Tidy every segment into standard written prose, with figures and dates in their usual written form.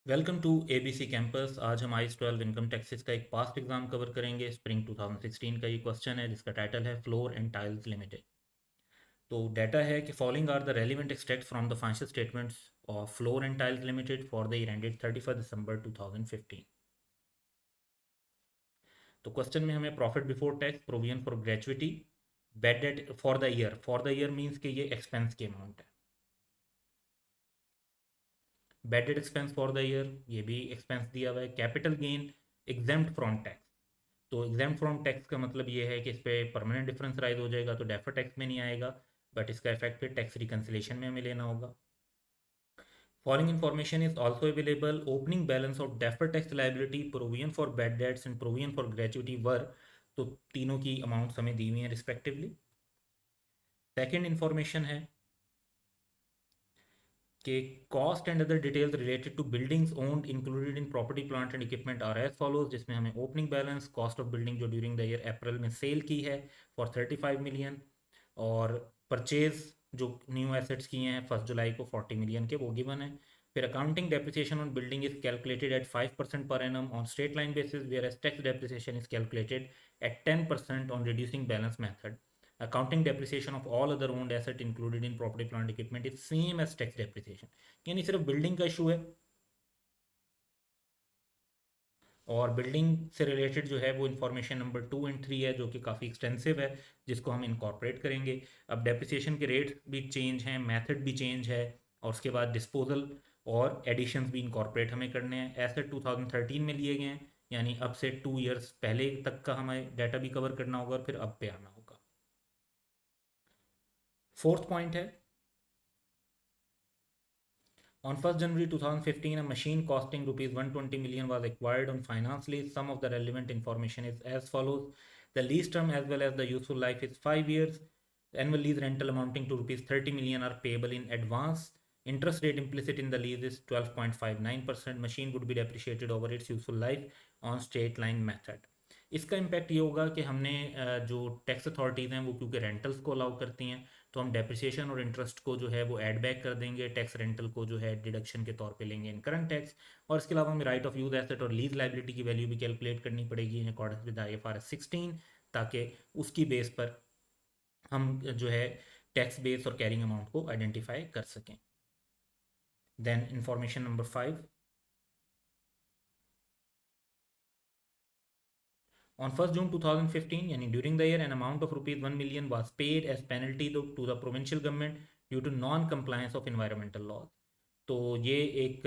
Welcome to ABC campus. आज हम ice 12 income taxes का एक पास्ट एग्जाम कवर करेंगे। स्प्रिंग 2016 का ये क्वेश्चन है जिसका टाइटल है फ्लोर एंड टाइल्स लिमिटेड। तो डाटा है कि following are the relevant extracts from the financial statements of floor and tiles limited for the year ended 31 December 2015। तो क्वेश्चन में हमें profit before tax, provision for gratuity, bad debt for the year means कि ये expense की amount है। Bad date expense for the year, ये भी expense दिया हुआ है। Capital gain exempt from tax, तो एग्जाम फ्रॉम टैक्स का मतलब ये है कि इस पर परमानेंट डिफरेंस राइज हो जाएगा, तो डेफर टैक्स में नहीं आएगा, बट इसका इफेक्ट फिर टैक्स रिकन्सिलेशन में हमें लेना होगा। Following information is also available. Opening balance of defer tax liability, provision for bad debts and provision for gratuity were, तो तीनों की अमाउंट्स हमें दी हुई हैं रिस्पेक्टिवली। सेकेंड इन्फॉर्मेशन है कि cost and other details related to buildings owned included in property plant and equipment are as follows, जिसमें हमें opening balance, cost of building जो ड्यूरिंग द ईयर अप्रैल में सेल की है फॉर 35 मिलियन, और purchase जो न्यू एसेट्स किए हैं 1 जुलाई को 40 मिलियन के, वो गिवन है। फिर accounting depreciation on building is calculated at 5% per annum on straight line basis, whereas tax depreciation is calculated at 10% on reducing balance method. Accounting depreciation of all other owned asset included in property plant equipment is same as tax depreciation। यानी सिर्फ building का issue है, और building से related जो है वो information number 2 and 3 है, जो कि काफ़ी एक्सटेंसिव है, जिसको हम इनकॉर्पोरेट करेंगे। अब डेप्रिसिएशन के रेट भी चेंज हैं, मेथड भी चेंज है, और उसके बाद डिस्पोजल और एडिशंस भी इनकॉर्पोरेट हमें करने हैं। एसेट 2013 में लिए गए हैं, यानी अब से 2 ईयर्स पहले तक का हमें डाटा भी कवर करना होगा और फिर अब पे आना होगा। फोर्थ पॉइंट है, on 1st January 2015, a machine costing rupees 120 million was acquired on finance lease. Some of the relevant information is as follows. The lease term as well as the useful life is 5 years. The annual lease rental amounting to rupees 30 million are payable in advance. Interest rate implicit in the lease is 12.59%. Machine would be depreciated over its useful life on straight line method. इसका impact ये होगा कि हमने जो tax authorities हैं वो क्योंकि rentals को अलाउ करती हैं, तो हम डेप्रिसिएशन और इंटरेस्ट को जो है वो ऐड बैक कर देंगे, टैक्स रेंटल को जो है डिडक्शन के तौर पे लेंगे इन करंट टैक्स। और इसके अलावा हमें राइट ऑफ यूज एसेट और लीज लाइबिलिटी की वैल्यू भी कैलकुलेट करनी पड़ेगी इन अकॉर्डेंस विद IFRS 16, ताकि उसकी बेस पर हम जो है टैक्स बेस और कैरिंग अमाउंट को आइडेंटिफाई कर सकें। Then information number 5, on 1st June 2015, यानी during the year an amount of rupees 1 million was paid as penalty to the provincial government due to non compliance of environmental laws. तो ये एक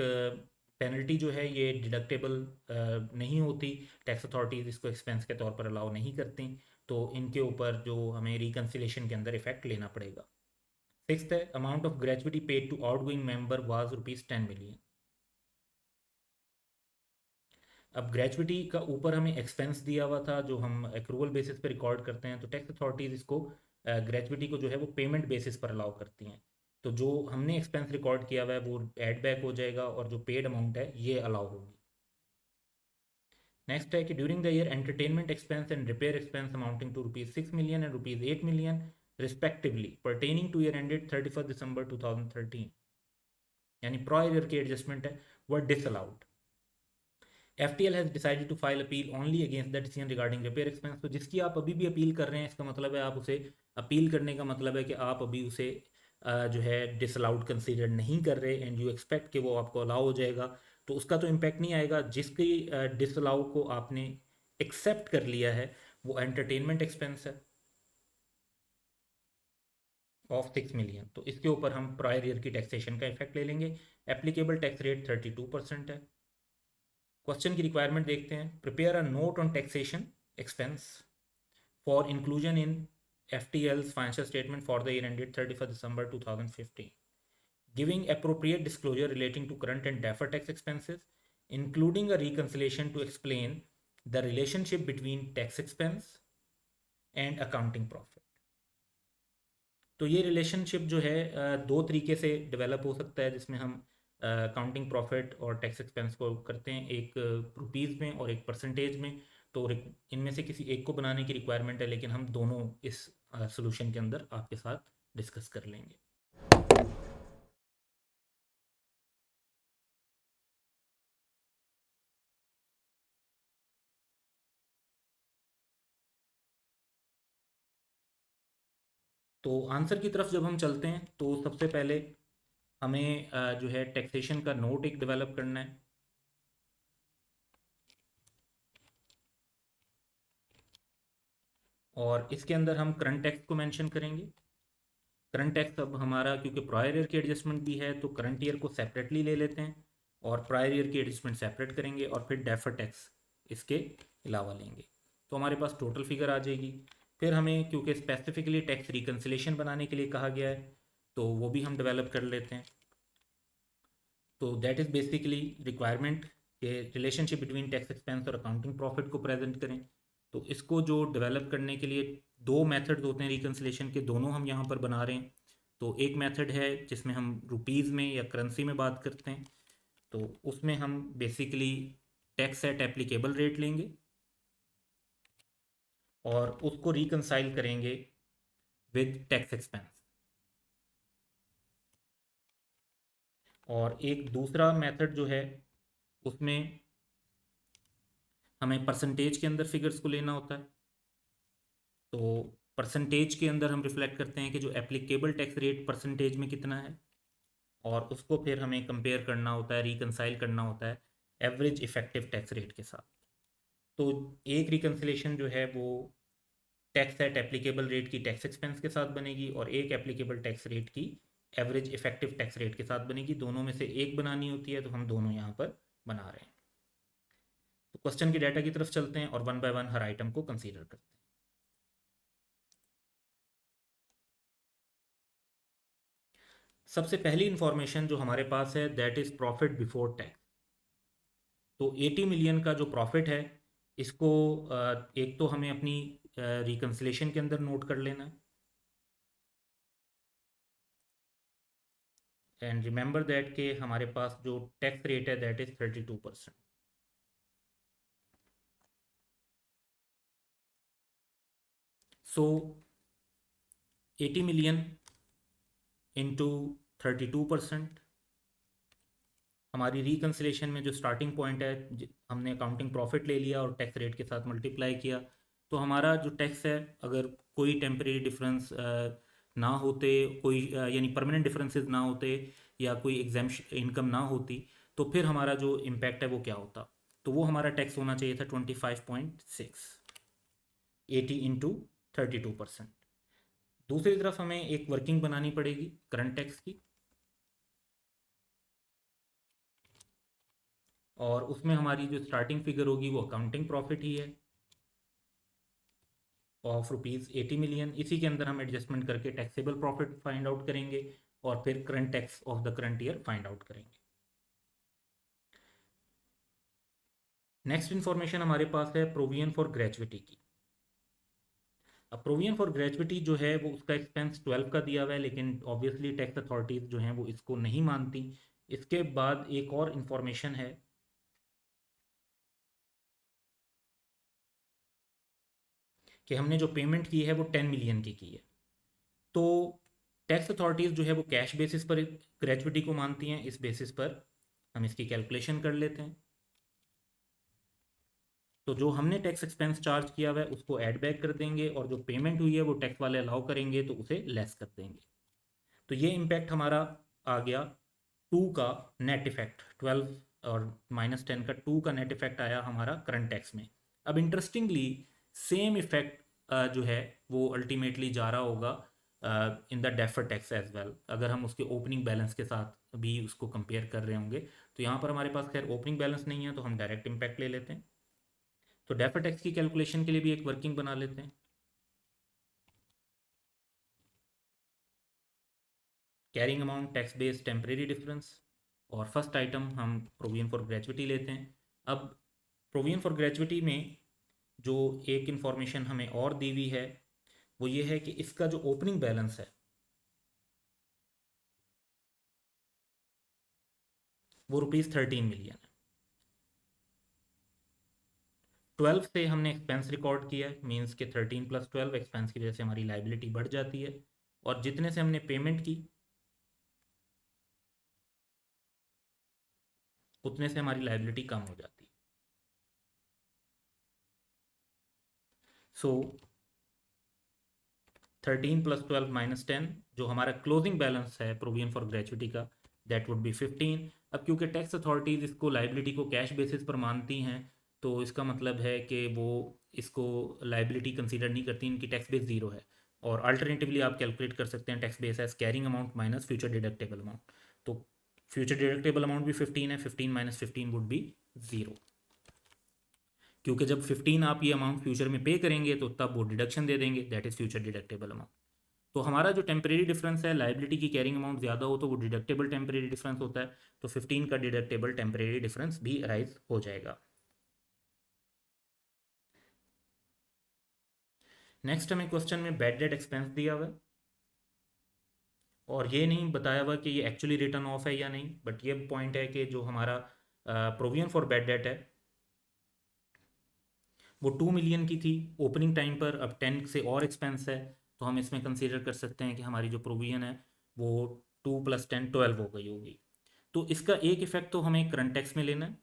penalty जो है ये deductible नहीं होती, tax authorities इसको एक्सपेंस के तौर पर अलाउ नहीं करती, तो इनके ऊपर जो हमें रिकन्सिलेशन के अंदर इफेक्ट लेना पड़ेगा। सिक्स्थ है, amount of gratuity paid to outgoing member was rupees 10 million. अब ग्रेचुइटी का ऊपर हमें एक्सपेंस दिया हुआ था जो हम एक्रूवल बेसिस पे रिकॉर्ड करते हैं, तो टैक्स अथॉरिटीज़ इसको ग्रेचुइटी को जो है वो पेमेंट बेसिस पर अलाउ करती हैं, तो जो हमने एक्सपेंस रिकॉर्ड किया हुआ है वो एड बैक हो जाएगा और जो पेड अमाउंट है ये अलाउ होगी। नेक्स्ट है कि during the year entertainment expense and repair expense amounting to rupees 6 million and rupees 8 million respectively pertaining to year ended 31 December 2013, यानी प्रायर ईयर की एडजस्टमेंट है, were disallowed. FTL has decided to file appeal only against the decision regarding repair expense. तो जिसकी आप अभी भी appeal कर रहे हैं, इसका मतलब है आप उसे अपील करने का मतलब है कि आप अभी उसे जो है डिसअलाउड कंसीडर नहीं कर रहे, एंड यू एक्सपेक्ट कि वो आपको अलाउ हो जाएगा, तो उसका तो इम्पैक्ट नहीं आएगा। जिसकी डिसअलाउ को आपने एक्सेप्ट कर लिया है वो एंटरटेनमेंट एक्सपेंस है ऑफ 6 मिलियन, तो इसके ऊपर हम प्रायर ईयर की टैक्सेशन का इफेक्ट ले लेंगे। एप्लीकेबल टैक्स रेट 32% है। क्वेश्चन की रिक्वायरमेंट देखते हैं। Prepare a note on taxation expense for inclusion in FTL's financial statement for the year ended 31st December 2015, giving appropriate disclosure relating to current and deferred tax expenses, including a reconciliation to explain the relationship between tax expense and accounting profit। तो ये relationship जो है दो तरीके से develop हो सकता है, जिसमें हम अकाउंटिंग प्रॉफिट और टैक्स एक्सपेंस को करते हैं, एक रुपीज़ में और एक परसेंटेज में। तो इनमें से किसी एक को बनाने की रिक्वायरमेंट है, लेकिन हम दोनों इस सोल्यूशन के अंदर आपके साथ डिस्कस कर लेंगे। तो आंसर की तरफ जब हम चलते हैं तो सबसे पहले हमें जो है टैक्सेशन का नोट एक डेवलप करना है। और इसके अंदर हम करंट टैक्स को मेंशन करेंगे। करंट टैक्स अब हमारा क्योंकि प्रायर ईयर की एडजस्टमेंट भी है तो करंट ईयर को सेपरेटली ले लेते हैं और प्रायर ईयर की एडजस्टमेंट सेपरेट करेंगे और फिर डेफर टैक्स इसके अलावा लेंगे, तो हमारे पास टोटल फिगर आ जाएगी। फिर हमें क्योंकि स्पेसिफिकली टैक्स रिकन्सिलेशन बनाने के लिए कहा गया है तो वो भी हम डेवलप कर लेते हैं। तो दैट इज़ बेसिकली रिक्वायरमेंट के रिलेशनशिप बिटवीन टैक्स एक्सपेंस और अकाउंटिंग प्रॉफिट को प्रेजेंट करें। तो इसको जो डेवलप करने के लिए दो मेथड्स होते हैं रिकन्सिलेशन के, दोनों हम यहाँ पर बना रहे हैं। तो एक मेथड है जिसमें हम रुपीज़ में या करेंसी में बात करते हैं, तो उसमें हम basically tax at applicable rate लेंगे और उसको रिकनसाइल करेंगे विद टैक्स एक्सपेंस। और एक दूसरा मेथड जो है उसमें हमें परसेंटेज के अंदर फिगर्स को लेना होता है। तो परसेंटेज के अंदर हम रिफ्लेक्ट करते हैं कि जो एप्लीकेबल टैक्स रेट परसेंटेज में कितना है, और उसको फिर हमें कंपेयर करना होता है, रिकनसाइल करना होता है एवरेज इफेक्टिव टैक्स रेट के साथ। तो एक रिकन्सिलेशन जो है वो टैक्स एट एप्लीकेबल रेट की टैक्स एक्सपेंस के साथ बनेगी और एक एप्लीकेबल टैक्स रेट की एवरेज इफेक्टिव टैक्स रेट के साथ बनेगी। दोनों में से एक बनानी होती है तो हम दोनों यहाँ पर बना रहे हैं। तो क्वेश्चन की डाटा की तरफ चलते हैं और one by one her item को कंसीडर करते हैं। सबसे पहली इंफॉर्मेशन जो हमारे पास है that is profit before tax. तो 80 मिलियन का जो प्रॉफिट है इसको एक तो हमें अपनी रिकन्सिलेशन के अंदर नोट कर लेना है। एंड रिमेंबर दैट के हमारे पास जो टैक्स रेट है that is 32%। So 80 million into 32%। हमारी रिकन्सिलेशन में जो स्टार्टिंग पॉइंट है हमने अकाउंटिंग प्रॉफिट ले लिया और टैक्स रेट के साथ मल्टीप्लाई किया। तो हमारा जो टैक्स है अगर कोई टेम्परेरी डिफरेंस ना होते, कोई यानी परमानेंट डिफरेंसेस ना होते या कोई एग्जाम्पशन इनकम ना होती, तो फिर हमारा जो इम्पैक्ट है वो क्या होता। तो वो हमारा टैक्स होना चाहिए था 25.6, 80 इंटू 32%। दूसरी तरफ हमें एक वर्किंग बनानी पड़ेगी करंट टैक्स की, और उसमें हमारी जो स्टार्टिंग फिगर होगी वो अकाउंटिंग प्रॉफिट ही है ऑफ ₹80 मिलियन। इसी के अंदर हम एडजस्टमेंट करके टैक्सेबल प्रॉफिट फाइंड आउट करेंगे और फिर current tax of the current year find out करेंगे। नेक्स्ट इन्फॉर्मेशन हमारे पास है प्रोविजन फॉर ग्रेचुइटी की। अब प्रोविजन फॉर ग्रेचुइटी जो है वो उसका एक्सपेंस 12 का दिया हुआ है, लेकिन ऑब्वियसली टैक्स अथॉरिटीज़ जो हैं वो इसको नहीं मानती। इसके बाद एक और इन्फॉर्मेशन है कि हमने जो पेमेंट की है वो 10 मिलियन की है। तो टैक्स अथॉरिटीज़ जो है वो कैश बेसिस पर ग्रेचुइटी को मानती हैं। इस बेसिस पर हम इसकी कैलकुलेशन कर लेते हैं। तो जो हमने टैक्स एक्सपेंस चार्ज किया हुआ है उसको ऐड बैक कर देंगे और जो पेमेंट हुई है वो टैक्स वाले अलाउ करेंगे तो उसे लेस कर देंगे। तो ये इम्पैक्ट हमारा आ गया 2 का नेट इफेक्ट, 12 और -10 का 2 का नेट इफेक्ट आया हमारा करंट टैक्स में। अब इंटरेस्टिंगली सेम इफेक्ट जो है वो अल्टीमेटली जा रहा होगा in the defer tax as well, अगर हम उसके ओपनिंग बैलेंस के साथ भी उसको कंपेयर कर रहे होंगे। तो यहाँ पर हमारे पास खैर ओपनिंग बैलेंस नहीं है तो हम डायरेक्ट इम्पैक्ट ले लेते हैं। तो डेफर टैक्स की कैलकुलेशन के लिए भी एक वर्किंग बना लेते हैं। Carrying amount tax based temporary difference, और फर्स्ट आइटम हम प्रोविजन फॉर ग्रेचुइटी लेते हैं। अब प्रोविजन फॉर ग्रेचुइटी में जो एक इन्फॉर्मेशन हमें और दी हुई है वो ये है कि इसका जो ओपनिंग बैलेंस है वो ₹13 मिलियन है। 12 से हमने एक्सपेंस रिकॉर्ड किया है, मीन्स के 13 + 12 एक्सपेंस की वजह से हमारी लाइबिलिटी बढ़ जाती है, और जितने से हमने पेमेंट की उतने से हमारी लाइबिलिटी कम हो जाती है। सो 13 + 12 - 10 जो हमारा क्लोजिंग बैलेंस है प्रोविजन फॉर ग्रेचुइटी का, दैट वुड बी 15। अब क्योंकि टैक्स अथॉरिटीज़ इसको लाइबिलिटी को कैश बेसिस पर मानती हैं, तो इसका मतलब है कि वो इसको लाइबिलिटी कंसीडर नहीं करती, इनकी टैक्स बेस ज़ीरो है। और अल्टरनेटिवली आप कैलकुलेट कर सकते हैं tax base as carrying amount minus future deductible amount. तो फ्यूचर डिडक्टेबल अमाउंट भी 15 है, 15 - 15 वुड बी 0, क्योंकि जब 15 आप ये अमाउंट फ्यूचर में पे करेंगे तो तब वो डिडक्शन दे देंगे, that is future deductible amount. तो हमारा जो टेम्परेरी डिफरेंस है, लाइबिलिटी की कैरिंग अमाउंट ज़्यादा हो तो वो डिडक्टेबल टेम्परेरी डिफरेंस होता है, तो 15 का डिडक्टेबल टेम्परेरी डिफरेंस भी अराइज हो जाएगा। नेक्स्ट हमें क्वेश्चन में बैड डेट एक्सपेंस दिया हुआ है, और ये नहीं बताया हुआ कि ये एक्चुअली रिटर्न ऑफ है या नहीं, बट ये पॉइंट है कि जो हमारा प्रोविजन फॉर बैड डेट है वो 2 मिलियन की थी ओपनिंग टाइम पर, अब 10 से और एक्सपेंस है, तो हम इसमें कंसीडर कर सकते हैं कि हमारी जो प्रोविजन है वो 2 + 10 12 हो गई होगी। तो इसका एक इफेक्ट तो हमें करंट टैक्स में लेना है,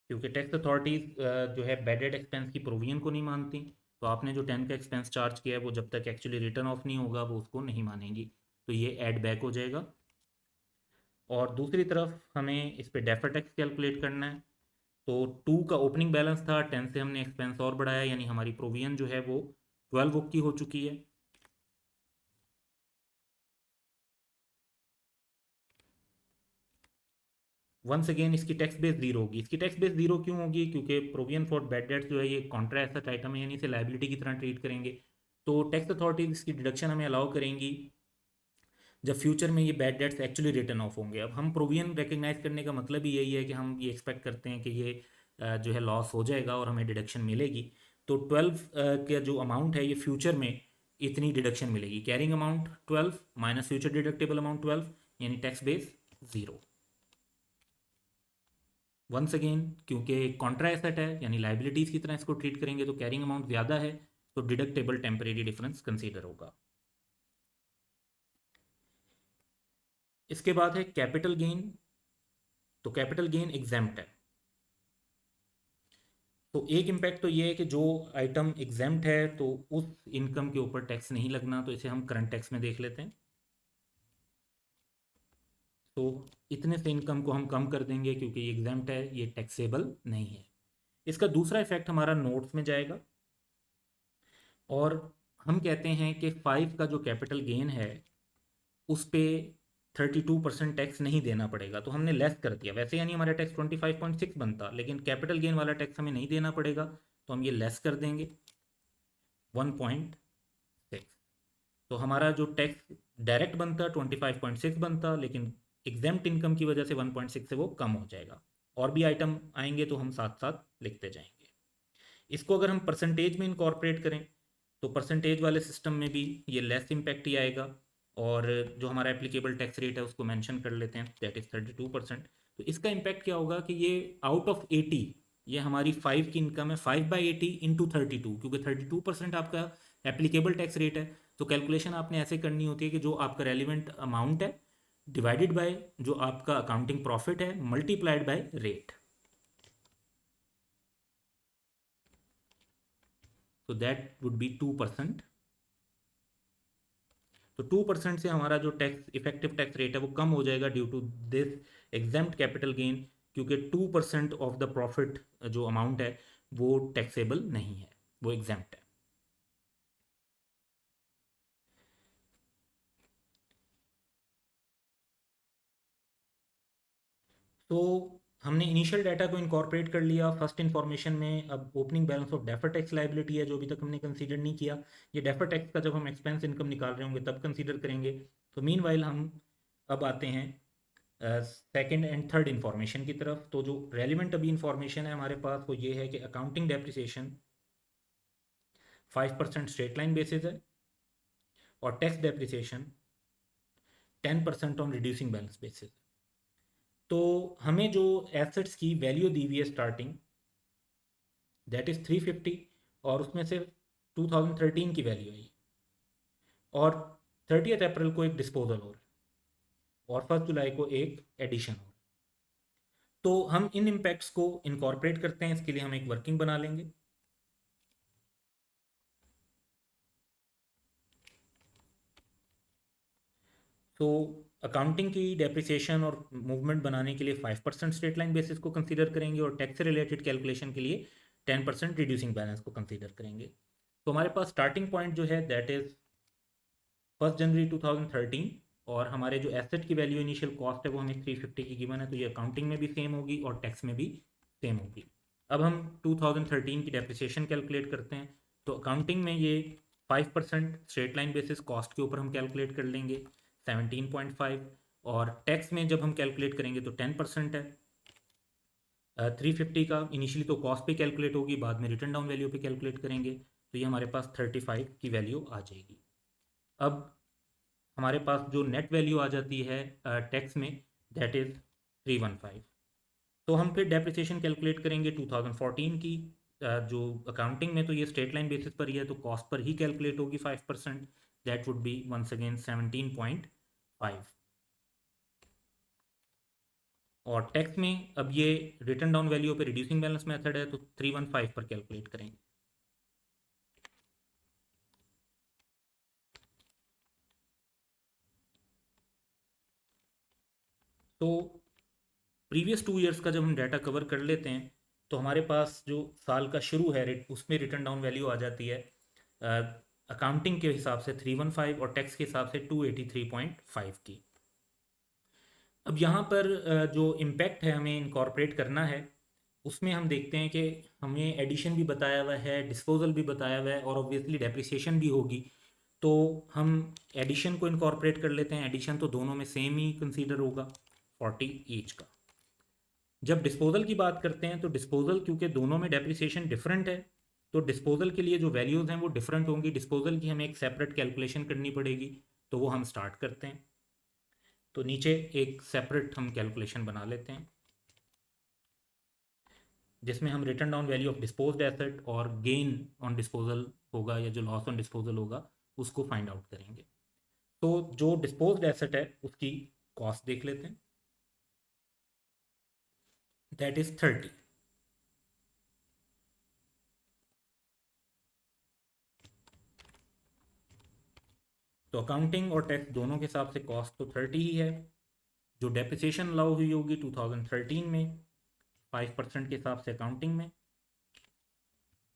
क्योंकि टैक्स अथॉरिटीज़ जो है बैड डेट एक्सपेंस की प्रोविजन को नहीं मानती, तो आपने जो 10 का एक्सपेंस चार्ज किया है वो जब तक एक्चुअली रिटर्न ऑफ नहीं होगा वो उसको नहीं मानेंगी, तो ये ऐड बैक हो जाएगा। और दूसरी तरफ हमें इस पर डेफर टैक्स कैलकुलेट करना है, तो 2 का ओपनिंग बैलेंस था, 10 से हमने एक्सपेंस और बढ़ाया, यानी हमारी प्रोविजन जो है वो 12 बुक की हो चुकी है। वंस अगेन इसकी टैक्स बेस जीरो होगी। इसकी टैक्स बेस जीरो क्यों होगी? क्योंकि प्रोविजन फॉर बैड डेट्स जो है ये कॉन्ट्रा एसेट आइटम है, यानी इसे लाइबिलिटी की तरह ट्रीट करेंगे, तो टैक्स अथॉरिटीज इसकी डिडक्शन हमें अलाउ करेंगी जब फ्यूचर में ये bad debts actually return of होंगे। अब हम प्रोविजन रिकग्नाइज करने का मतलब ही यही है कि हम ये एक्सपेक्ट करते हैं कि ये जो है लॉस हो जाएगा और हमें डिडक्शन मिलेगी। तो 12 का जो अमाउंट है ये फ्यूचर में इतनी डिडक्शन मिलेगी, carrying amount 12 minus future deductible amount 12, यानी tax base zero. Once again क्योंकि कॉन्ट्रा एसेट है यानी लाइबिलिटीज की तरह इसको ट्रीट करेंगे, तो कैरिंग अमाउंट ज़्यादा है, तो डिडक्टेबल टेम्परेरी डिफरेंस कंसीडर होगा। इसके बाद है कैपिटल गेन। तो कैपिटल गेन एग्जेम्प्ट है, तो एक इम्पैक्ट तो ये है कि जो आइटम एग्जेम्प्ट है तो उस इनकम के ऊपर टैक्स नहीं लगना, तो इसे हम करंट टैक्स में देख लेते हैं। तो इतने से इनकम को हम कम कर देंगे क्योंकि ये एग्जेम्प्ट है, ये टैक्सेबल नहीं है। इसका दूसरा इफेक्ट हमारा नोट्स में जाएगा, और हम कहते हैं कि 5 का जो कैपिटल गेन है उस पे 32% टैक्स नहीं देना पड़ेगा, तो हमने लेस कर दिया। वैसे यानी हमारा टैक्स 25.6 बनता, लेकिन कैपिटल गेन वाला टैक्स हमें नहीं देना पड़ेगा, तो हम ये लेस कर देंगे 1.6। तो हमारा जो टैक्स डायरेक्ट बनता 25.6 बनता, लेकिन एग्जेम्प्ट इनकम की वजह से 1.6 से वो कम हो जाएगा। और भी आइटम आएंगे तो हम साथ साथ लिखते जाएंगे। इसको अगर हम परसेंटेज में इनकॉर्पोरेट करें तो परसेंटेज वाले सिस्टम में भी ये लेस इम्पैक्ट ही आएगा, और जो हमारा एप्लीकेबल टैक्स रेट है उसको मेंशन कर लेते हैं, दैट इज़ 32%। तो इसका इम्पैक्ट क्या होगा कि ये आउट ऑफ 80, ये हमारी 5 की इनकम है, 5/80 इंटू 32, क्योंकि 32% आपका एप्लीकेबल टैक्स रेट है, तो कैलकुलेशन आपने ऐसे करनी होती है कि जो आपका रेलिवेंट अमाउंट है डिवाइडेड बाय जो आपका अकाउंटिंग प्रॉफिट है मल्टीप्लाइड बाय रेट, तो दैट वुड बी 2%। तो 2% से हमारा जो टैक्स इफेक्टिव टैक्स रेट है वो कम हो जाएगा due to this exempt capital gain, क्योंकि 2% ऑफ द प्रॉफिट जो अमाउंट है वो टैक्सेबल नहीं है, वो एग्जेम्प्ट है। तो हमने इनिशियल डाटा को इनकॉर्पोरेट कर लिया फर्स्ट इन्फॉर्मेशन में। अब opening balance of defer tax liability है जो अभी तक हमने कंसीडर नहीं किया, ये डेफर टैक्स का जब हम एक्सपेंस इनकम निकाल रहे होंगे तब कंसीडर करेंगे। तो मीनवाइल हम अब आते हैं सेकंड एंड थर्ड इन्फॉर्मेशन की तरफ। तो जो रेलिवेंट अभी इन्फॉर्मेशन है हमारे पास वो ये है कि accounting depreciation 5% straight line basis है, और tax depreciation 10% on reducing balance basis. तो हमें जो एसेट्स की वैल्यू दी हुई है स्टार्टिंग, दैट इज़ 350, और उसमें से 2013 की वैल्यू आई, और 30 अप्रैल को एक डिस्पोजल हो रहा है, और 1 जुलाई को एक एडिशन हो रहा है। तो हम इन इम्पैक्ट्स को इनकॉर्पोरेट करते हैं, इसके लिए हम एक वर्किंग बना लेंगे। तो अकाउंटिंग की डेप्रिसिएशन और मूवमेंट बनाने के लिए 5% स्ट्रेट लाइन बेसिस को कंसीडर करेंगे और टैक्स से रिलेटेड कैलकुलेशन के लिए 10% रिड्यूसिंग बैलेंस को कंसीडर करेंगे। तो हमारे पास स्टार्टिंग पॉइंट जो है दैट इज 1 जनवरी 2013, और हमारे जो एसेट की वैल्यू इनिशियल कॉस्ट है वो हमें 350 की गिवन है, तो ये अकाउंटिंग में भी सेम होगी और टैक्स में भी सेम होगी। अब हम 2013 की डेप्रिसिएशन कैलकुलेट करते हैं। तो अकाउंटिंग में ये 5% स्ट्रेट लाइन बेसिस कॉस्ट के ऊपर हम कैलकुलेट कर लेंगे 17.5, और टैक्स में जब हम कैलकुलेट करेंगे तो 10% है 350 का। इनिशियली तो कॉस्ट पे कैलकुलेट होगी, बाद में रिटर्न डाउन वैल्यू पे कैलकुलेट करेंगे, तो ये हमारे पास 35 की वैल्यू आ जाएगी। अब हमारे पास जो नेट वैल्यू आ जाती है टैक्स में दैट इज़ 315। तो हम फिर डेप्रिसिएशन कैलकुलेट करेंगे 2014 की। जो अकाउंटिंग में तो ये स्ट्रेट लाइन बेसिस पर ही है, तो कॉस्ट पर ही कैलकुलेट होगी 5%, that would be once again 17.5। और टैक्स में अब ये रिटर्न डाउन वैल्यू पे रिड्यूसिंग बैलेंस मेथड है, तो 315 पर कैलकुलेट करेंगे। तो प्रीवियस 2 ईयर्स का जब हम डाटा कवर कर लेते हैं तो हमारे पास जो साल का शुरू है उसमें रिटर्न डाउन वैल्यू आ जाती है अकाउंटिंग के हिसाब से 315 और टैक्स के हिसाब से 283.5 की। अब यहाँ पर जो इम्पैक्ट है हमें इनकॉर्पोरेट करना है, उसमें हम देखते हैं कि हमें एडिशन भी बताया हुआ है, डिस्पोजल भी बताया हुआ है, और ऑब्वियसली डेप्रिसिएशन भी होगी। तो हम एडिशन को इनकॉर्पोरेट कर लेते हैं। एडिशन तो दोनों में सेम ही कंसीडर होगा 40 ईच का। जब डिस्पोजल की बात करते हैं तो डिस्पोजल क्योंकि दोनों में डेप्रिसिएशन डिफरेंट है, तो डिस्पोजल के लिए जो वैल्यूज़ हैं वो डिफरेंट होंगी। डिस्पोजल की हमें एक सेपरेट कैलकुलेशन करनी पड़ेगी, तो वो हम स्टार्ट करते हैं। तो नीचे एक सेपरेट हम कैलकुलेशन बना लेते हैं जिसमें हम return down value of disposed asset और गेन ऑन डिस्पोजल होगा या जो लॉस ऑन डिस्पोजल होगा उसको फाइंड आउट करेंगे। तो जो डिस्पोज्ड एसेट है उसकी कॉस्ट देख लेते हैं, दैट इज 30। तो अकाउंटिंग और टैक्स दोनों के हिसाब से कॉस्ट तो 30 ही है। जो डेप्रिसिएशन अलाउ हुई होगी 2013 में 5% के हिसाब से अकाउंटिंग में,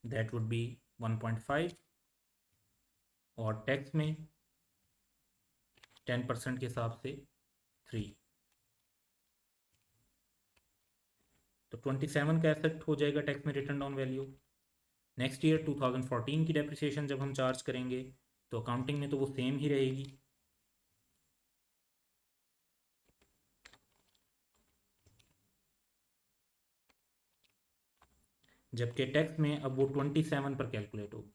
दैट वुड बी 1.5, और टैक्स में 10% के हिसाब से 3। तो 27 का एसेट हो जाएगा टैक्स में return down value. Next year 2014 की डेप्रिसिएशन जब हम चार्ज करेंगे तो अकाउंटिंग में तो वो सेम ही रहेगी, जबकि टैक्स में अब वो 27 पर कैलकुलेट होगी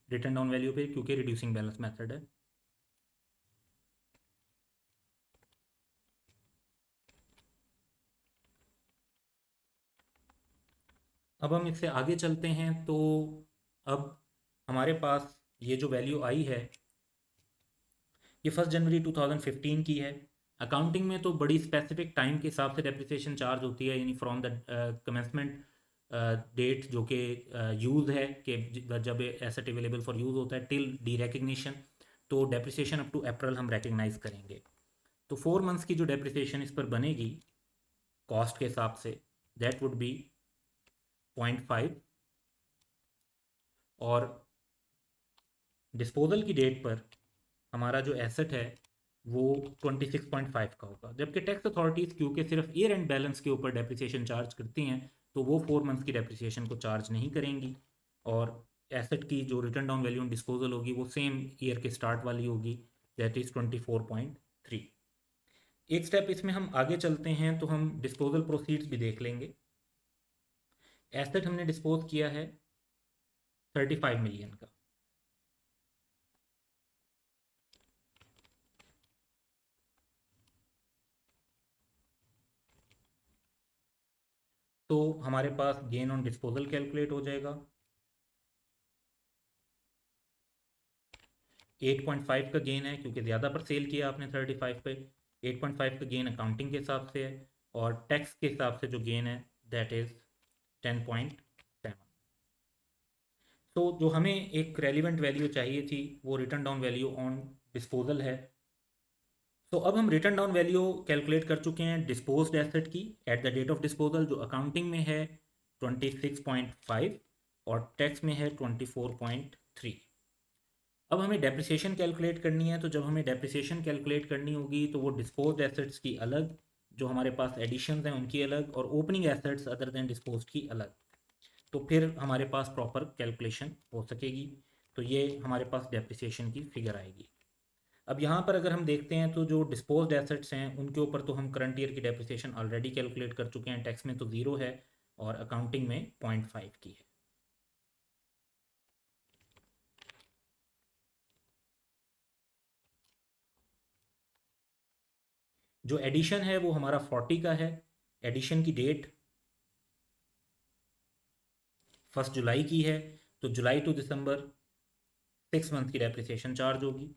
रिटर्न डाउन वैल्यू पे, क्योंकि रिड्यूसिंग बैलेंस मेथड है। अब हम इससे आगे चलते हैं। तो अब हमारे पास ये जो वैल्यू आई है ये 1 जनवरी 2015 की है। अकाउंटिंग में तो बड़ी स्पेसिफिक टाइम के हिसाब से डेप्रिसिएशन चार्ज होती है, यानी फ्रॉम द कमेंसमेंट डेट जो कि यूज़ है कि जब एसेट अवेलेबल फॉर यूज़ होता है टिल डी रिकग्निशन। तो डेप्रिसिएशन अप टू अप्रैल हम रिकग्नाइज करेंगे। तो 4 मंथ्स की जो डेप्रिसिएशन इस पर बनेगी कॉस्ट के हिसाब से दैट वुड बी 0.5, और डिस्पोजल की डेट पर हमारा जो एसेट है वो 26.5 का होगा। जबकि टैक्स अथॉरिटीज़ क्योंकि सिर्फ ईयर एंड बैलेंस के ऊपर डेप्रिसिएशन चार्ज करती हैं तो वो 4 मंथ्स की डेप्रिसिएशन को चार्ज नहीं करेंगी, और एसेट की जो रिटर्न डाउन वैल्यू डिस्पोजल होगी वो सेम ईयर के स्टार्ट वाली होगी, दैट इज़ 24.3। एक स्टेप इसमें हम आगे चलते हैं तो हम डिस्पोजल प्रोसीड्स भी देख लेंगे। एसेट हमने डिस्पोज किया है 35 मिलियन का। तो हमारे पास गेन ऑन डिस्पोजल कैलकुलेट हो जाएगा 8.5 का गेन है, क्योंकि ज़्यादा पर सेल किया आपने 35 पे। 8.5 का गेन अकाउंटिंग के हिसाब से है, और टैक्स के हिसाब से जो गेन है दैट इज़ 10.7। तो जो हमें एक रेलिवेंट वैल्यू चाहिए थी वो return down value on disposal है। तो अब हम रिटर्न डाउन वैल्यू कैलकुलेट कर चुके हैं डिस्पोज्ड एसेट की at the date of disposal, जो अकाउंटिंग में है 26.5 और टैक्स में है 24.3। अब हमें डेप्रिसिएशन कैलकुलेट करनी है, तो जब हमें डेप्रिसिएशन कैलकुलेट करनी होगी तो वो डिस्पोज्ड एसेट्स की अलग, जो हमारे पास एडिशंस हैं उनकी अलग, और opening assets other than disposed की अलग, तो फिर हमारे पास प्रॉपर कैलकुलेशन हो सकेगी। तो ये हमारे पास डेप्रिसिएशन की फिगर आएगी। अब यहाँ पर अगर हम देखते हैं तो जो डिस्पोज्ड एसेट्स हैं उनके ऊपर तो हम करंट ईयर की डेप्रिसिएशन ऑलरेडी कैलकुलेट कर चुके हैं, टैक्स में तो 0 है और अकाउंटिंग में 0.5 की है। जो एडिशन है वो हमारा 40 का है। एडिशन की डेट 1 जुलाई की है, तो जुलाई टू दिसंबर 6 मंथ की डेप्रिसिएशन चार्ज होगी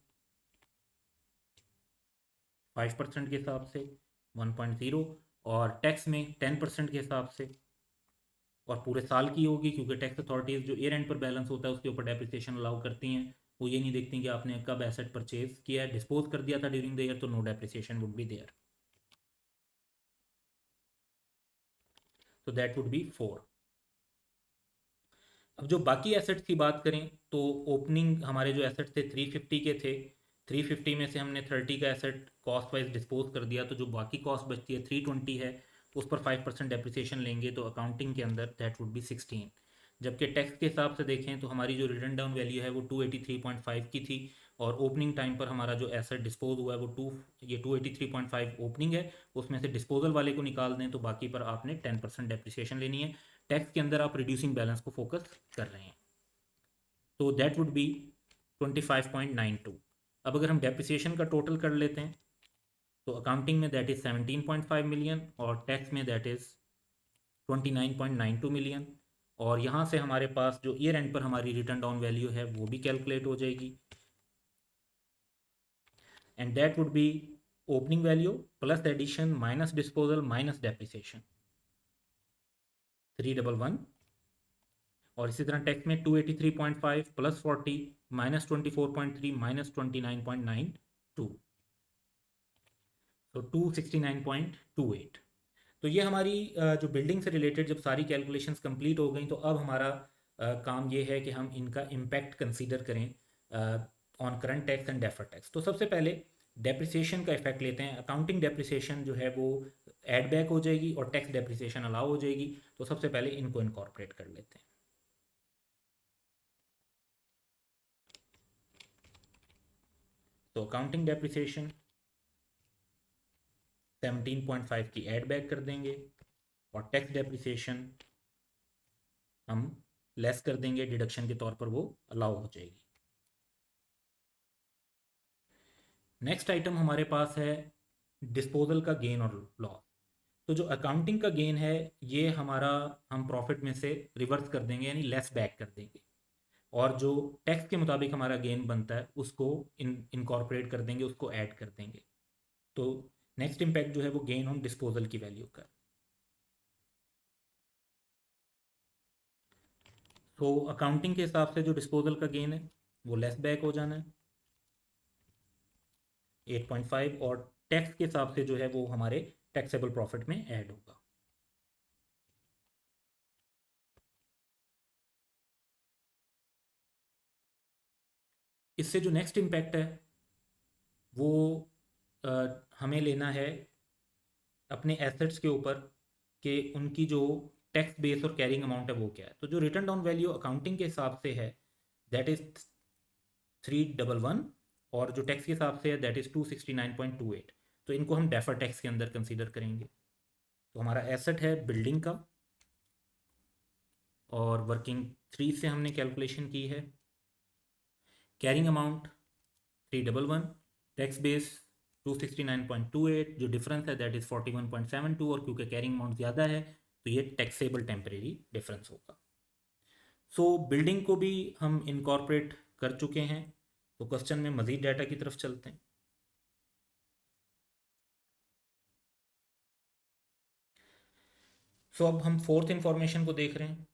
5% के हिसाब से 1.0, और टैक्स में 10% के हिसाब से, और पूरे साल की होगी क्योंकि टैक्स अथॉरिटीज़ जो ईयर एंड पर बैलेंस होता है उसके ऊपर डेप्रिसिएशन अलाउ करती हैं। वो ये नहीं देखती कि आपने कब एसेट परचेज किया है, डिस्पोज कर दिया था ड्यूरिंग द ईयर तो no depreciation would be there, तो दैट वुड बी 4। अब जो बाकी एसेट्स की बात करें तो ओपनिंग हमारे जो एसेट्स थे 350 के थे, 350 में से हमने 30 का एसेट कॉस्ट वाइज डिस्पोज कर दिया, तो जो बाकी कॉस्ट बचती है 320 है, उस पर 5% डेप्रिसिएशन लेंगे तो अकाउंटिंग के अंदर दैट वुड बी 16। जबकि टैक्स के हिसाब से देखें तो हमारी जो रिटर्न डाउन वैल्यू है वो 283.5 की थी, और ओपनिंग टाइम पर हमारा जो एसेट डिस्पोज हुआ है वो 283.5 ओपनिंग है, उसमें से डिस्पोजल वाले को निकाल दें तो बाकी पर आपने 10% डेप्रिसिएशन लेनी है। टैक्स के अंदर आप रिड्यूसिंग बैलेंस को फोकस कर रहे हैं, तो दैट वुड बी 25.92। अब अगर हम डेप्रिसिएशन का टोटल कर लेते हैं तो अकाउंटिंग में दैट इज़ 17.5 मिलियन और टैक्स में दैट इज़ 29.92 मिलियन, और यहाँ से हमारे पास जो ईयर एंड पर हमारी रिटर्न डाउन वैल्यू है वो भी कैलकुलेट हो जाएगी, and that would be opening value plus addition minus disposal minus depreciation 311, और इसी तरह टैक्स में 283.5 प्लस 40 माइनस 24.3 माइनस 29.92, तो 269.28। तो ये हमारी जो बिल्डिंग से रिलेटेड जब सारी कैलकुलेशंस कंप्लीट हो गई तो अब हमारा काम ये है कि हम इनका इम्पैक्ट कंसीडर करें on current tax and deferred tax. तो सबसे पहले डेप्रिसिएशन का इफेक्ट लेते हैं। अकाउंटिंग डेप्रिसिएशन जो है वो एड बैक हो जाएगी और टैक्स डेप्रिसिएशन अलाउ हो जाएगी, तो सबसे पहले इनको इनकॉर्पोरेट कर लेते हैं। तो अकाउंटिंग डेप्रिसिएशन 17.5 की एड बैक कर देंगे, और टैक्स डेप्रिसिएशन हम लेस कर देंगे, डिडक्शन के तौर पर वो अलाउ हो जाएगी। नेक्स्ट आइटम हमारे पास है डिस्पोजल का गेन और लॉस। तो जो अकाउंटिंग का गेन है ये हमारा हम प्रॉफिट में से रिवर्स कर देंगे यानी लेस बैक कर देंगे, और जो टैक्स के मुताबिक हमारा गेन बनता है उसको इनकॉर्पोरेट कर देंगे, उसको ऐड कर देंगे। तो नेक्स्ट इम्पैक्ट जो है वो गेन ऑन डिस्पोजल की वैल्यू का। तो अकाउंटिंग के हिसाब से जो डिस्पोजल का गेन है वो लेस बैक हो जाना है 8.5, और टैक्स के हिसाब से जो है वो हमारे टैक्सेबल प्रॉफिट में ऐड होगा। इससे जो नेक्स्ट इम्पैक्ट है वो हमें लेना है अपने एसेट्स के ऊपर कि उनकी जो टैक्स बेस और कैरिंग अमाउंट है वो क्या है। तो जो रिटर्न डाउन वैल्यू अकाउंटिंग के हिसाब से है दैट इज़ 311, और जो टैक्स के हिसाब से है दैट इज़ 269.28। तो इनको हम डेफर टैक्स के अंदर कंसीडर करेंगे। तो हमारा एसेट है बिल्डिंग का, और वर्किंग 3 से हमने कैलकुलेशन की है, कैरिंग अमाउंट 311, टैक्स बेस 269.28, जो डिफरेंस है दैट इज़ 41.72, और क्योंकि कैरिंग अमाउंट ज़्यादा है तो ये टैक्सेबल टेम्परेरी डिफरेंस होगा। सो बिल्डिंग को भी हम इनकॉर्पोरेट कर चुके हैं, तो क्वेश्चन में मज़ीद डाटा की तरफ चलते हैं। सो अब हम फोर्थ इंफॉर्मेशन को देख रहे हैं।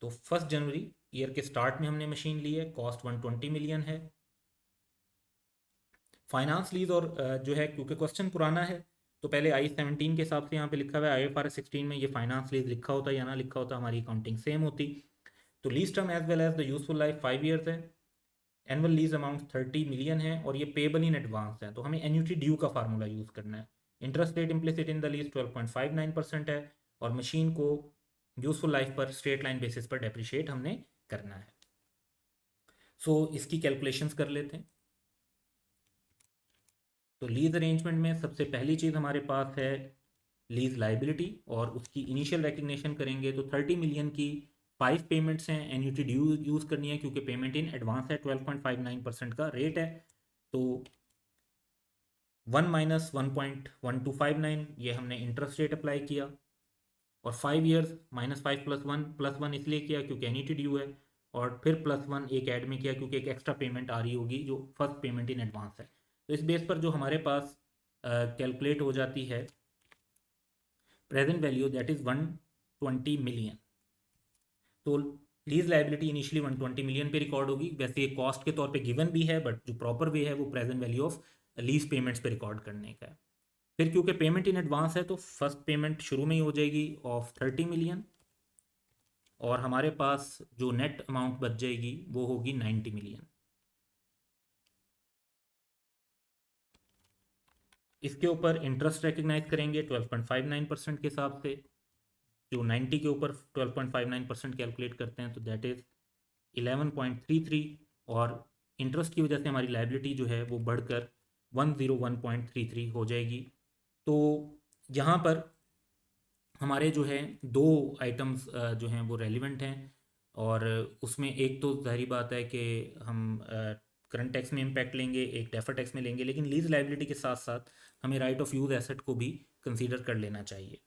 तो 1 जनवरी ईयर के स्टार्ट में हमने मशीन ली है, कॉस्ट 120 मिलियन है। फाइनेंस लीज और जो है, क्योंकि क्वेश्चन पुराना है तो पहले I-17 के हिसाब से यहाँ पे लिखा हुआ है, IFRS 16 में ये फाइनेंस लीज लिखा होता या ना लिखा होता, हमारी अकाउंटिंग सेम होती। तो lease term as well as the useful life 5 years है। एनुअल लीज अमाउंट 30 मिलियन है और ये पेबल इन एडवांस है, तो हमें एन्यूटी ड्यू का फार्मूला यूज़ करना है। Interest rate implicit in the lease 12.59% है और मशीन को यूजफुल लाइफ पर स्ट्रेट लाइन बेसिस पर डेप्रिशिएट हमने करना है। सो इसकी कैलकुलेशंस कर लेते हैं। तो लीज अरेंजमेंट में सबसे पहली चीज़ हमारे पास है लीज लाइबिलिटी, और उसकी इनिशियल रिकग्निशन करेंगे तो 30 मिलियन की 5 पेमेंट्स हैं। एन्यूटी ड्यू यूज़ करनी है क्योंकि पेमेंट इन एडवांस है, 12.59% का रेट है। तो 1 माइनस 1.1259 ये हमने इंटरेस्ट रेट अप्लाई किया, और 5 ईयर्स -5 प्लस वन इसलिए किया क्योंकि एन्यूटी ड्यू है, और फिर +1 एक ऐड में किया क्योंकि एक एक्स्ट्रा पेमेंट आ रही होगी जो फर्स्ट पेमेंट इन एडवांस है। तो इस बेस पर जो हमारे पास कैलकुलेट हो जाती है present value, that is 120 million. तो लीज लाइबिलिटी इनिशियली 120 मिलियन पे रिकॉर्ड होगी। वैसे ये कॉस्ट के तौर पे गिवन भी है, बट जो प्रॉपर वे है वो present value of lease payments पे रिकॉर्ड करने का है। फिर क्योंकि पेमेंट इन एडवांस है तो फर्स्ट पेमेंट शुरू में ही हो जाएगी ऑफ 30 मिलियन, और हमारे पास जो नेट अमाउंट बच जाएगी वो होगी 90 मिलियन। इसके ऊपर इंटरेस्ट रिकग्नाइज करेंगे 12.59% के हिसाब से। जो 90 के ऊपर 12.59% कैलकुलेट करते हैं तो दैट इज़ 11.33, और इंटरेस्ट की वजह से हमारी लाइबिलिटी जो है वो बढ़कर 101.33 हो जाएगी। तो यहाँ पर हमारे जो है दो आइटम्स जो हैं वो रेलिवेंट हैं, और उसमें एक तो जाहिर बात है कि हम करंट टैक्स में इम्पैक्ट लेंगे, एक डेफर टैक्स में लेंगे, लेकिन लीज लाइबिलिटी के साथ साथ हमें राइट ऑफ यूज़ एसेट को भी कंसीडर कर लेना चाहिए।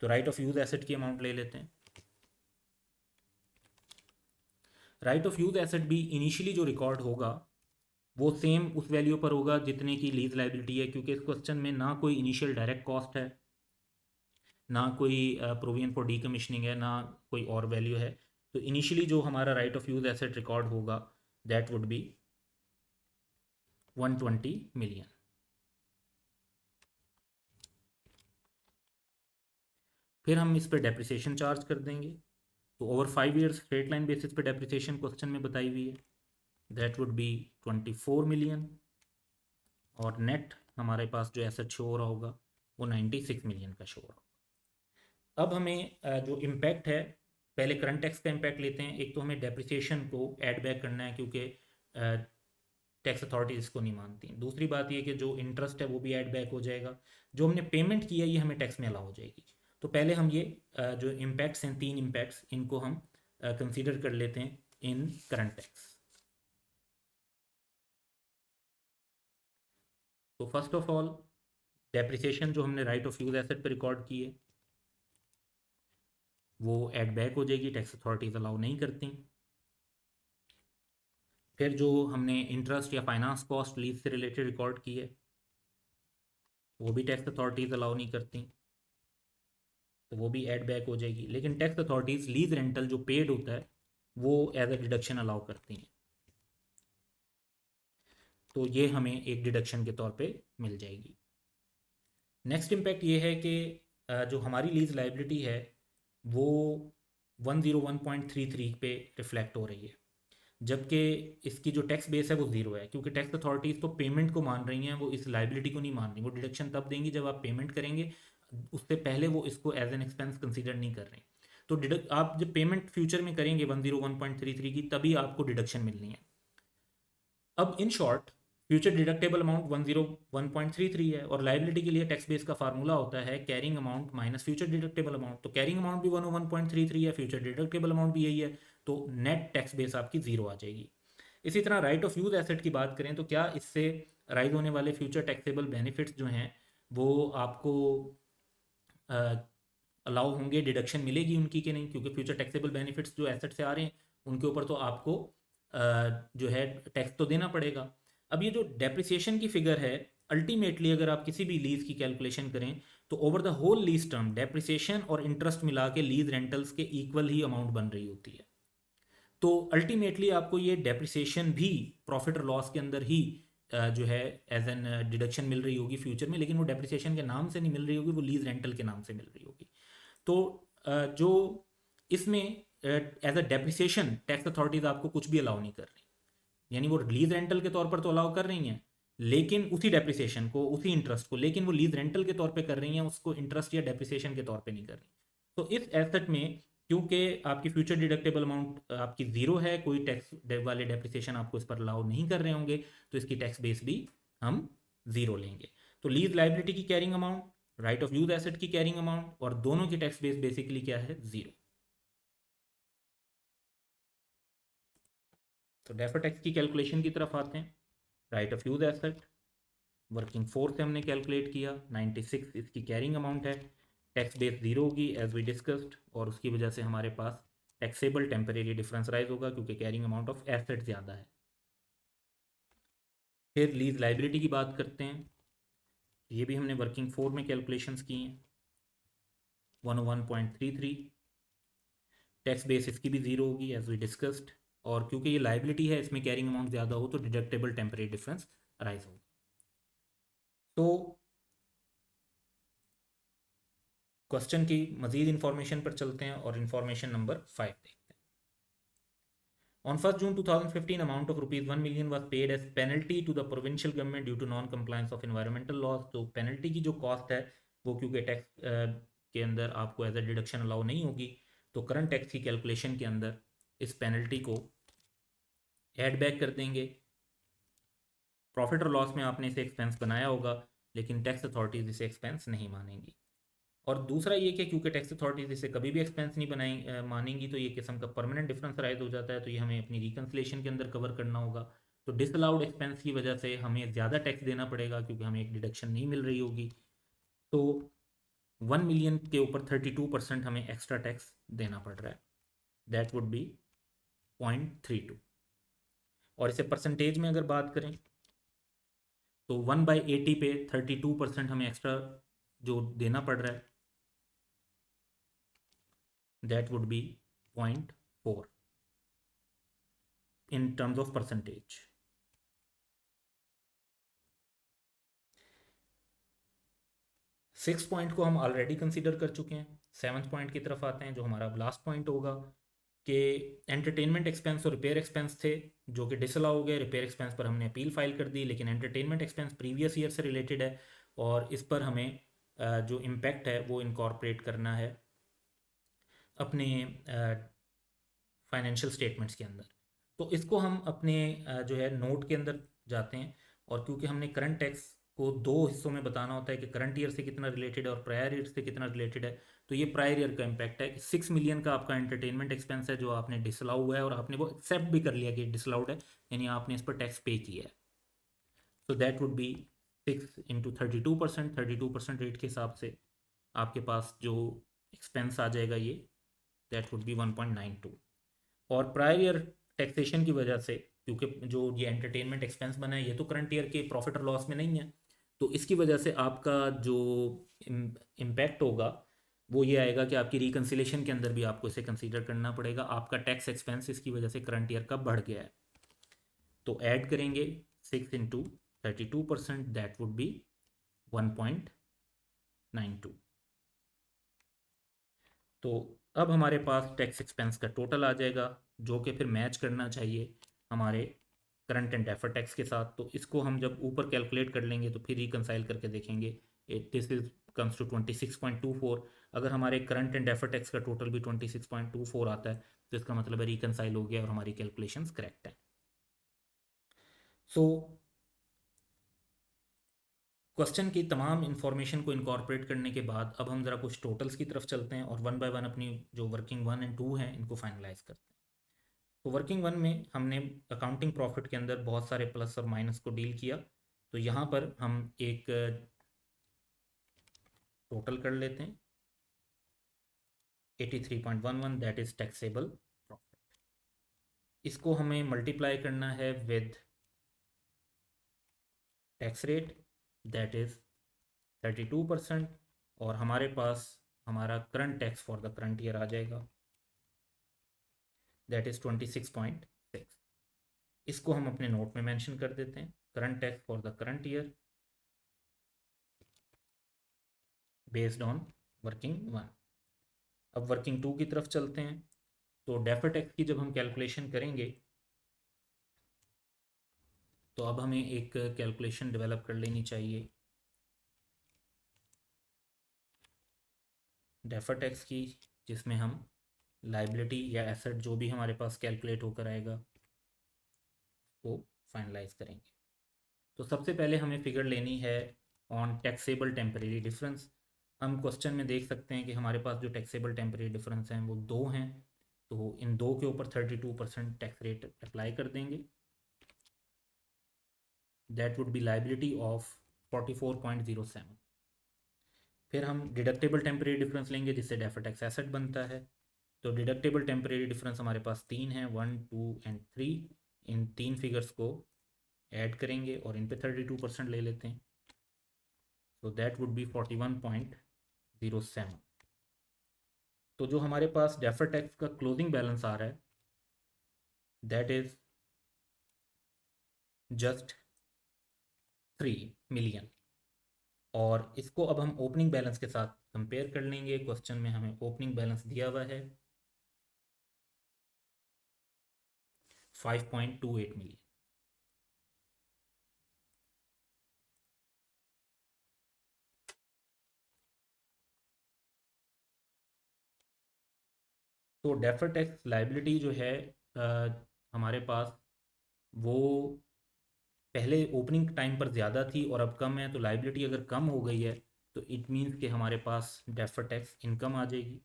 तो राइट ऑफ यूज़ एसेट की अमाउंट ले लेते हैं। राइट ऑफ यूज़ एसेट भी इनिशियली जो रिकॉर्ड होगा वो सेम उस वैल्यू पर होगा जितने की लीज लाइबिलिटी है, क्योंकि इस क्वेश्चन में ना कोई इनिशियल डायरेक्ट कॉस्ट है, ना कोई प्रोविजन फॉर डीकमिशनिंग है, ना कोई और वैल्यू है। तो इनिशियली जो हमारा right of use asset record होगा दैट वुड बी 120 मिलियन। फिर हम इस पर डेप्रिसिएशन चार्ज कर देंगे। तो over 5 years straight line basis पे डेप्रिसिएशन क्वेश्चन में बताई हुई है, दैट वुड बी 24 मिलियन, और नेट हमारे पास जो एसेट शो हो रहा होगा वो 96 मिलियन का शो हो रहा होगा। अब हमें जो इम्पैक्ट है, पहले करंट टैक्स का इम्पैक्ट लेते हैं। एक तो हमें डेप्रिसिएशन को ऐड बैक करना है क्योंकि टैक्स अथॉरिटी इसको नहीं मानती। दूसरी बात ये कि जो इंटरेस्ट है वो भी ऐड बैक हो जाएगा। जो हमने पेमेंट किया ये हमें टैक्स में अलाउ हो जाएगी। तो पहले हम ये जो इम्पैक्ट्स हैं, 3 इम्पैक्ट्स, इनको हम कंसीडर कर लेते हैं इन करंट टैक्स। तो फर्स्ट ऑफ ऑल डेप्रिसिएशन जो हमने राइट ऑफ यूज़ एसेट पर रिकॉर्ड की है वो ऐड बैक हो जाएगी, टैक्स अथॉरिटीज़ अलाउ नहीं करती। फिर जो हमने इंटरेस्ट या फाइनेंस कॉस्ट लीज से रिलेटेड रिकॉर्ड की है वो भी टैक्स अथॉरिटीज़ अलाउ नहीं करती, तो वो भी ऐड बैक हो जाएगी। लेकिन टैक्स अथॉरिटीज़ लीज रेंटल जो पेड होता है वो एज अ डिडक्शन अलाउ करती हैं, तो ये हमें एक डिडक्शन के तौर पे मिल जाएगी। नेक्स्ट इम्पैक्ट ये है कि जो हमारी लीज लाइबिलिटी है वो 101.33 पे रिफ्लेक्ट हो रही है, जबकि इसकी जो टैक्स बेस है वो ज़ीरो है, क्योंकि टैक्स अथॉरिटीज़ तो पेमेंट को मान रही हैं, वो इस लाइबिलिटी को नहीं मान रही। वो डिडक्शन तब देंगी जब आप पेमेंट करेंगे, उससे पहले वो इसको एज एन एक्सपेंस कंसीडर नहीं कर रही। तो डिडक्ट आप जब पेमेंट फ्यूचर में करेंगे 101.33 की, तभी आपको डिडक्शन मिलनी है। अब in short future deductible amount 101.33 है, और लाइबिलिटी के लिए टैक्स बेस का फार्मूला होता है carrying amount minus future deductible amount. तो कैरिंग अमाउंट भी 101.33 है, फ्यूचर डिडक्टेबल अमाउंट भी यही है, तो नेट टैक्स बेस आपकी ज़ीरो आ जाएगी। इसी तरह राइट ऑफ यूज़ एसेट की बात करें तो क्या इससे राइज होने वाले फ्यूचर टैक्सेबल बेनिफिट्स जो हैं वो आपको अलाउ होंगे, डिडक्शन मिलेगी उनकी कि नहीं, क्योंकि फ्यूचर टैक्सेबल बेनिफिट्स जो एसेट से आ रहे हैं उनके ऊपर तो आपको जो है टैक्स तो देना पड़ेगा। अब ये जो डेप्रिसिएशन की फिगर है, अल्टीमेटली अगर आप किसी भी लीज की कैलकुलेशन करें तो over the whole lease term depreciation और इंटरेस्ट मिला के लीज रेंटल्स के इक्वल ही अमाउंट बन रही होती है। तो अल्टीमेटली आपको ये डेप्रिसिएशन भी प्रॉफिट और लॉस के अंदर ही जो है एज एन डिडक्शन मिल रही होगी फ्यूचर में, लेकिन वो डेप्रिसिएशन के नाम से नहीं मिल रही होगी, वो लीज रेंटल के नाम से मिल रही होगी। तो जो इसमें as a depreciation tax authorities आपको कुछ भी अलाउ नहीं कर रही, यानी वो लीज रेंटल के तौर पर तो अलाउ कर रही हैं, लेकिन उसी डेप्रिसिएशन को, उसी इंटरेस्ट को, लेकिन वो लीज रेंटल के तौर पे कर रही हैं, उसको इंटरेस्ट या डेप्रिसिएशन के तौर पे नहीं कर रही। तो इस एसेट में क्योंकि आपकी फ्यूचर डिडक्टेबल अमाउंट आपकी जीरो है, कोई टैक्स वाले डेप्रिसिएशन आपको इस पर अलाउ नहीं कर रहे होंगे, तो इसकी टैक्स बेस भी हम जीरो लेंगे। तो लीज लाइबिलिटी की carrying amount, right of use asset की कैरिंग अमाउंट, और दोनों की टैक्स बेस बेसिकली क्या है, जीरो। तो डेफर टैक्स की कैलकुलेशन की तरफ आते हैं। Right of use asset working force से हमने कैलकुलेट किया, 96 इसकी कैरिंग अमाउंट है, टैक्स बेस जीरो होगी एज वी डिस्कस्ड, और उसकी वजह से हमारे पास टैक्सेबल टेम्परेरी डिफरेंस राइज होगा क्योंकि कैरिंग अमाउंट ऑफ एसेट ज़्यादा है। फिर लीज लाइबिलिटी की बात करते हैं, ये भी हमने वर्किंग फोर में कैलकुलेशंस की हैं, 101.33, टैक्स बेस इसकी भी जीरो होगी एज वी डिस्कस्ड, और क्योंकि ये लाइबिलिटी है इसमें कैरिंग अमाउंट ज़्यादा हो तो डिडक्टेबल टेम्परेरी डिफरेंस राइज होगा। तो क्वेश्चन की मजीद इंफॉर्मेशन पर चलते हैं और इंफॉर्मेशन नंबर 5 देखते हैं। On 1st June 2015, amount of rupees 1 million was paid as penalty to the provincial government due to non-compliance of environmental laws। तो पेनल्टी की जो कॉस्ट है वो क्योंकि टैक्स के अंदर आपको एज ए डिडक्शन अलाउ नहीं होगी, तो करंट टैक्स की कैलकुलेशन के अंदर इस पेनल्टी को ऐड बैक कर देंगे। प्रॉफिट और लॉस में आपने इसे एक्सपेंस बनाया होगा, लेकिन टैक्स अथॉरिटीज इसे एक्सपेंस नहीं मानेंगी। और दूसरा ये कि क्योंकि टैक्स अथॉरिटीज इसे कभी भी एक्सपेंस नहीं मानेंगी, तो ये किस्म का परमानेंट डिफरेंस राइज हो जाता है, तो ये हमें अपनी रिकन्सिलेशन के अंदर कवर करना होगा। तो डिसअलाउड एक्सपेंस की वजह से हमें ज़्यादा टैक्स देना पड़ेगा क्योंकि हमें एक डिडक्शन नहीं मिल रही होगी। तो 1 मिलियन के ऊपर 32% हमें एक्स्ट्रा टैक्स देना पड़ रहा है, दैट वुड बी 0.32। और इसे परसेंटेज में अगर बात करें तो 1/80 पे 32% हमें एक्स्ट्रा जो देना पड़ रहा है, that would be 0.4 in terms of percentage। 6 point को हम ऑलरेडी कंसीडर कर चुके हैं। 7th पॉइंट की तरफ आते हैं जो हमारा लास्ट पॉइंट होगा कि एंटरटेनमेंट एक्सपेंस और रिपेयर एक्सपेंस थे जो कि डिसअलाउ हो गए। रिपेयर एक्सपेंस पर हमने अपील फाइल कर दी, लेकिन एंटरटेनमेंट एक्सपेंस प्रीवियस ईयर से रिलेटेड है और इस पर हमें जो इम्पैक्ट है वो इनकॉर्पोरेट करना है अपने फाइनेंशियल स्टेटमेंट्स के अंदर। तो इसको हम अपने जो है नोट के अंदर जाते हैं, और क्योंकि हमने करंट टैक्स को दो हिस्सों में बताना होता है कि करंट ईयर से कितना रिलेटेड है और प्रायर ईयर से कितना रिलेटेड है, तो ये प्रायर ईयर का इम्पैक्ट है कि 6 मिलियन का आपका एंटरटेनमेंट एक्सपेंस है जो आपने डिसअलाउ हुआ है और आपने वो एक्सेप्ट भी कर लिया कि डिसअलाउड है, यानी आपने इस पर टैक्स पे किया है। तो that would B 6 into 32%। 32% rate के हिसाब से आपके पास जो एक्सपेंस आ जाएगा ये दैट वुड बी 1.92। और प्रायर ईयर टैक्सेशन की वजह से, क्योंकि जो ये एंटरटेनमेंट एक्सपेंस बना है ये तो करंट ईयर के प्रॉफिट और लॉस में नहीं है, तो इसकी वजह से आपका जो इम्पैक्ट होगा वो ये आएगा कि आपकी रिकन्सिलेशन के अंदर भी आपको इसे कंसीडर करना पड़ेगा। आपका टैक्स एक्सपेंस इसकी वजह से करंट ईयर का बढ़ गया है, तो ऐड करेंगे 6 इंटू 32%, दैट वुड बी 1.92। तो अब हमारे पास टैक्स एक्सपेंस का टोटल आ जाएगा जो कि फिर मैच करना चाहिए हमारे करंट एंड डेफर्ड टैक्स के साथ। तो इसको हम जब ऊपर कैलकुलेट कर लेंगे तो फिर रिकनसाइल करके देखेंगे, दिस इज कम्स टू 26.24। अगर हमारे करंट एंड डेफर्ड टैक्स का टोटल भी 26.24 आता है तो इसका मतलब है रिकनसाइल हो गया और हमारी कैलकुलेशंस करेक्ट है। सो क्वेश्चन की तमाम इन्फॉर्मेशन को इनकॉर्पोरेट करने के बाद अब हम ज़रा कुछ टोटल्स की तरफ चलते हैं और वन बाय वन अपनी जो वर्किंग 1 एंड 2 हैं इनको फाइनलाइज करते हैं। तो वर्किंग 1 में हमने अकाउंटिंग प्रॉफिट के अंदर बहुत सारे प्लस और माइनस को डील किया, तो यहाँ पर हम एक टोटल कर लेते हैं 83.11, दैट इज टैक्सेबल प्रॉफिट। इसको हमें मल्टीप्लाई करना है with tax rate that is 32%, और हमारे पास हमारा current tax for the current year आ जाएगा, दैट इज़ 26.6। इसको हम अपने नोट में मेंशन कर देते हैं, current tax for the current year based on working 1। अब वर्किंग 2 की तरफ चलते हैं। तो डेफर्ड टैक्स की जब हम कैलकुलेशन करेंगे तो अब हमें एक कैलकुलेशन डेवलप कर लेनी चाहिए डेफर्ड टैक्स की, जिसमें हम लाइबिलिटी या एसेट जो भी हमारे पास कैलकुलेट होकर आएगा वो फाइनलाइज करेंगे। तो सबसे पहले हमें फिगर लेनी है ऑन टैक्सेबल टेम्परेरी डिफरेंस। हम क्वेश्चन में देख सकते हैं कि हमारे पास जो टैक्सेबल टेम्परेरी डिफरेंस हैं वो दो हैं, तो इन दो के ऊपर 32% टैक्स रेट अप्लाई कर देंगे। That would B liability of 44.07। फिर हम डिडक्टेबल टेम्परेरी डिफरेंस लेंगे जिससे डेफर्ड टैक्स एसेट बनता है। तो डिडक्टेबल टेम्परेरी डिफरेंस हमारे पास तीन है, 1, 2 एंड 3। इन तीन फिगर्स को ऐड करेंगे और इन पे 32% ले लेते हैं, सो दैट वुड बी 41.07। तो जो हमारे पास डेफर्ड टैक्स का क्लोजिंग बैलेंस आ रहा है दैट इज जस्ट 3 मिलियन। और इसको अब हम ओपनिंग बैलेंस के साथ कंपेयर कर लेंगे। क्वेश्चन में हमें ओपनिंग बैलेंस दिया हुआ है 5.28 मिलियन। तो डेफर्ड टैक्स लाइबिलिटी जो है हमारे पास वो पहले ओपनिंग टाइम पर ज़्यादा थी और अब कम है। तो लाइबिलिटी अगर कम हो गई है तो इट मीन्स कि हमारे पास डेफर्ड टैक्स इनकम आ जाएगी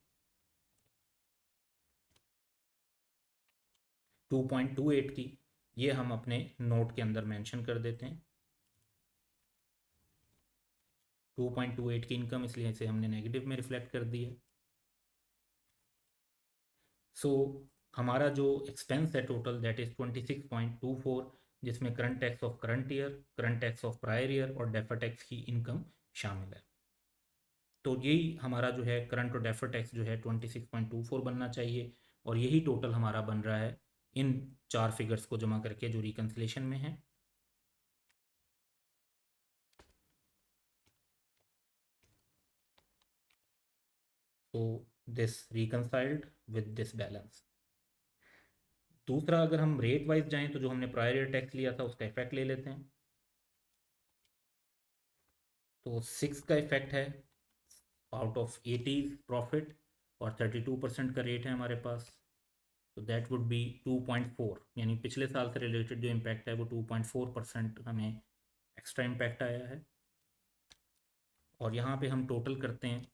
2.28 की। ये हम अपने नोट के अंदर मेंशन कर देते हैं 2.28 की इनकम, इसलिए इसे हमने नेगेटिव में रिफ्लेक्ट कर दी है। सो हमारा जो एक्सपेंस है टोटल दैट इज़ 26.24, जिसमें current tax of current year, current tax of prior year और डेफर्ड टैक्स की इनकम शामिल है। तो यही हमारा जो है करंट और डेफर्ड टैक्स जो है 26.24 बनना चाहिए, और यही टोटल हमारा बन रहा है इन चार फिगर्स को जमा करके जो रिकन्सिलेशन में है। तो दिस रिकन्साइल्ड विद दिस बैलेंस। दूसरा, अगर हम रेट वाइज जाएं तो जो हमने प्रायर ईयर टैक्स लिया था उसका इफेक्ट ले लेते हैं। तो 6 का इफेक्ट है आउट ऑफ 80 प्रॉफिट और 32% का रेट है हमारे पास, तो दैट वुड बी 2.4, यानी पिछले साल से रिलेटेड जो इम्पैक्ट है वो 2.4% हमें एक्स्ट्रा इम्पैक्ट आया है। और यहाँ पे हम टोटल करते हैं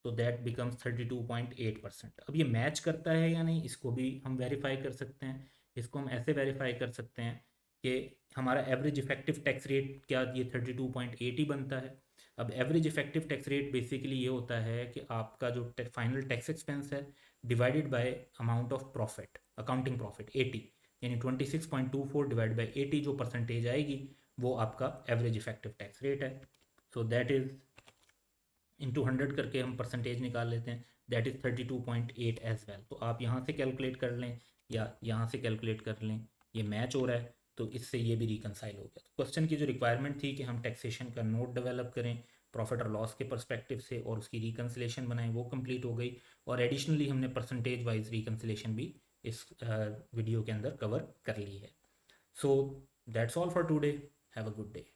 तो दैट बिकम्स 32.8%। अब ये मैच करता है या नहीं इसको भी हम वेरीफाई कर सकते हैं। इसको हम ऐसे वेरीफाई कर सकते हैं कि हमारा एवरेज इफेक्टिव टैक्स रेट क्या ये 32.8 ही बनता है। अब average effective tax rate basically ये होता है कि आपका जो फाइनल टैक्स एक्सपेंस है divided by amount of profit, accounting profit 80, यानी 26.24 डिवाइड बाई 80 जो परसेंटेज आएगी वो आपका एवरेज इफेक्टिव टैक्स रेट है। सो दैट इज़ इंटू 100 करके हम परसेंटेज निकाल लेते हैं, दैट इज़ 32.8 एज वेल। तो आप यहाँ से कैलकुलेट कर लें या यहाँ से कैलकुलेट कर लें, ये मैच हो रहा है तो इससे ये भी रिकनसाइल हो गया। तो क्वेश्चन की जो रिक्वायरमेंट थी कि हम टैक्सेशन का नोट डेवलप करें प्रॉफिट और लॉस के परस्पेक्टिव से और उसकी रिकन्सिलेशन बनाएं, वो कंप्लीट हो गई। और एडिशनली हमने परसेंटेज वाइज रिकन्सिलेशन भी इस वीडियो के अंदर कवर कर ली है। So that's all for today, have a good day.